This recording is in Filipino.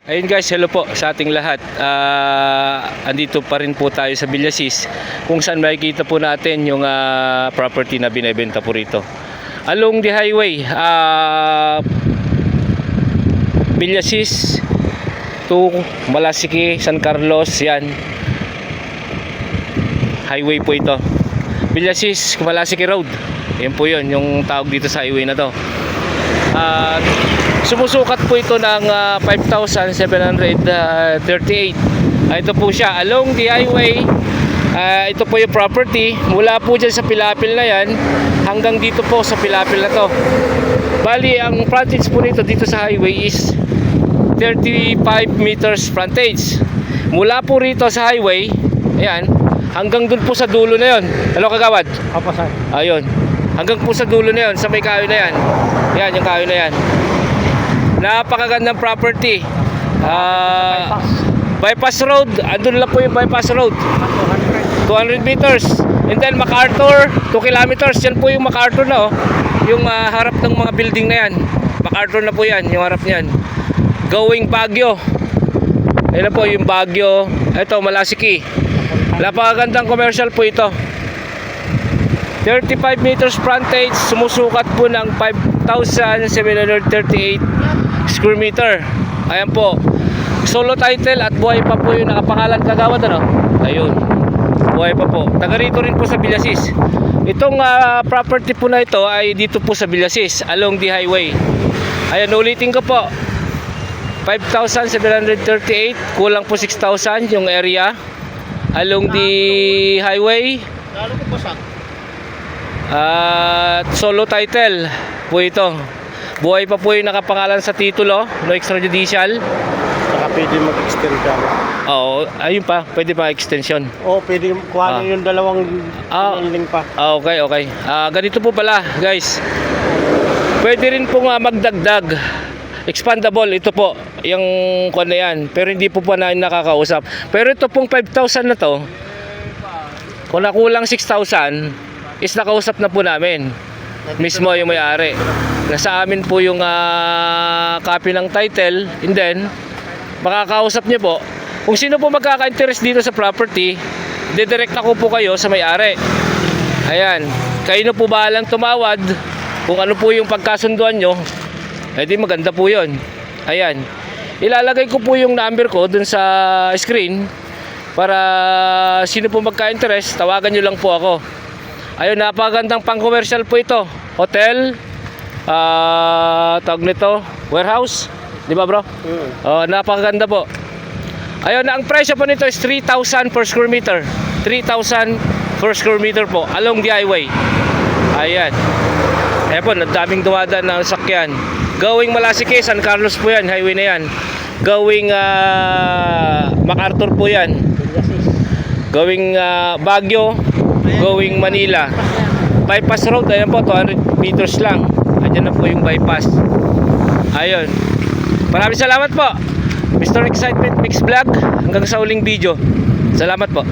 Ayun guys, hello po sa ating lahat. Andito pa rin po tayo sa Villasis, kung saan makikita po natin yung property na binebenta po rito. Along the highway, Villasis to Malasiki, San Carlos, yan. Highway po ito. Villasis, Malasiki Road. Yan po yun, yung tawag dito sa highway na to. Sumusukat po ito ng 5,738. Ito po siya along the highway. Ito po yung property mula po dyan sa Pilapil na yan hanggang dito po sa Pilapil na to. Bali ang frontage po nito dito sa highway is 35 meters frontage. Mula po rito sa highway, ayan, hanggang dun po sa dulo na yon. Hello kagawad? Kapasan. Ayun, hanggang po sa dulo na yon, sa may kahoy na yan. Yan, yung kahoy na yan. Napakagandang property. Bypass road, andun lang po yung bypass road. 200 meters. And then MacArthur, 2 kilometers. Yan po yung MacArthur na, oh. Yung harap ng mga building na yan. MacArthur na po yan, yung harap niyan. Going Baguio. Ayan po yung Baguio. Ito, Malasiki. Napakagandang commercial po ito. 35 meters frontage, sumusukat po ng 5,738 square meter. Ayan po, solo title at buhay pa po yung nakapangalan kagawad, ano? Ayun, buhay pa po. Taga rito rin po sa Villasis. Itong property po na ito ay dito po sa Villasis along the highway. Ayan, ulitin ko po, 5,738, kulang po 6,000 yung area along the highway. Lalo ko pasak. Solo title po ito. Buhay pa po yung nakapangalan sa titulo, no extrajudicial. Saka pwede mag-extend ka. Oo, ayun pa, pwede pa extension. Oo, pwede kuha yung dalawang link pa. Okay. Ganito po pala, guys. Pwede rin pong magdagdag. Expandable, ito po, yung kuwan na yan. Pero hindi po pa na nakakausap. Pero ito pong 5,000 na to, kung nakulang 6,000, is nakausap na po namin mismo yung may-ari. Nasa amin po yung copy ng title, and then makakausap niyo po kung sino po magkaka-interest dito sa property. Didirect ako po kayo sa may-ari. Ayan, kayo na po bahalang tumawad kung ano po yung pagkasunduan nyo. Eh di maganda po yun. Ayan, ilalagay ko po yung number ko dun sa screen para sino po magka-interest, tawagan nyo lang po ako. Ayun, napakagandang pang-commercial po ito. Hotel, tawag nito, warehouse, di ba bro? Napakaganda po. Ayun, ang presyo po nito is 3,000 per square meter. 3,000 per square meter po along the highway. Ayan. Ayan po, daming dumadaan na sakyan. Going Malasiki, San Carlos po yan, highway na yan. Going MacArthur po yan. Going Baguio, going Manila. Bypass road, ayan po, 200 meters lang. Ayan na po yung bypass. Ayun. Maraming salamat po, Mr. Excitement Mix Vlog. Hanggang sa uling video. Salamat po.